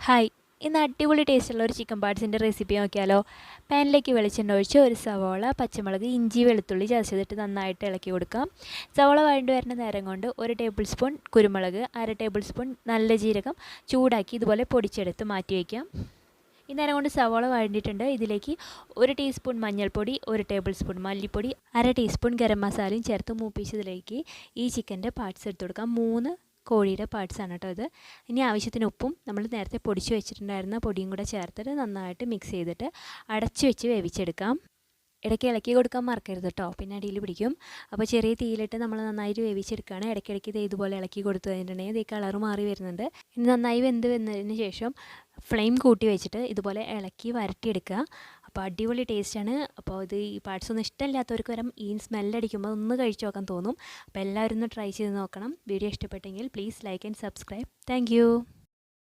Hi, ഇന്ന് അടിപൊളി ടേസ്റ്റുള്ള ഒരു ചിക്കൻ പാർട്സിൻ്റെ റെസിപ്പി നോക്കിയാലോ. പാനിലേക്ക് വെളിച്ചെണ്ണ ഒഴിച്ച് ഒരു സവോള, പച്ചമുളക്, ഇഞ്ചി, വെളുത്തുള്ളി ചതച്ചതിട്ട് നന്നായിട്ട് ഇളക്കി കൊടുക്കാം. സവോള വഴണ്ട് വരുന്ന നേരം കൊണ്ട് 1 ടേബിൾ സ്പൂൺ കുരുമുളക്, 1/2 ടേബിൾ സ്പൂൺ നല്ല ജീരകം ചൂടാക്കി ഇതുപോലെ പൊടിച്ചെടുത്ത് മാറ്റി വയ്ക്കാം. ഈ നേരം കൊണ്ട് സവോള വഴണ്ടിയിട്ടുണ്ട്. ഇതിലേക്ക് 1 ടീസ്പൂൺ മഞ്ഞൾപ്പൊടി, 1 ടേബിൾ സ്പൂൺ മല്ലിപ്പൊടി, 1/2 ടീസ്പൂൺ ഗരം മസാലയും ചേർത്ത് മൂപ്പിച്ചതിലേക്ക് ഈ ചിക്കൻ്റെ പാർട്സ് എടുത്ത് കൊടുക്കാം. 3 കോഴിയുടെ പാർട്സാണ് കേട്ടോ ഇത്. ഇനി ആവശ്യത്തിന് ഉപ്പും നമ്മൾ നേരത്തെ പൊടിച്ച് വെച്ചിട്ടുണ്ടായിരുന്ന പൊടിയും കൂടെ ചേർത്തിട്ട് നന്നായിട്ട് മിക്സ് ചെയ്തിട്ട് അടച്ചു വെച്ച് വേവിച്ചെടുക്കാം. ഇടയ്ക്ക് ഇളക്കി കൊടുക്കാൻ മറക്കരുത് കേട്ടോ, പിന്നെ അടിയിൽ പിടിക്കും. അപ്പോൾ ചെറിയ തീയിലിട്ട് നമ്മൾ നന്നായിട്ട് വേവിച്ചെടുക്കുകയാണ്. ഇടയ്ക്കിടയ്ക്ക് ഇത് ഇതുപോലെ ഇളക്കി കൊടുത്തു കഴിഞ്ഞിട്ടുണ്ടെങ്കിൽ ഇത് കളറ് മാറി വരുന്നുണ്ട്. ഇനി നന്നായി വന്നതിന് ശേഷം ഫ്ലെയിം കൂട്ടി വെച്ചിട്ട് ഇതുപോലെ ഇളക്കി വരട്ടിയെടുക്കുക. അപ്പോൾ അടിപൊളി ടേസ്റ്റാണ്. അപ്പോൾ ഇത് ഈ പാർട്സ് ഒന്നും ഇഷ്ടമില്ലാത്തവർക്ക് വരം ഈ സ്മെല്ലടിക്കുമ്പോൾ ഒന്ന് കഴിച്ച് നോക്കാൻ തോന്നും. അപ്പോൾ എല്ലാവരും ഒന്ന് ട്രൈ ചെയ്ത് നോക്കണം. വീഡിയോ ഇഷ്ടപ്പെട്ടെങ്കിൽ please like and subscribe. Thank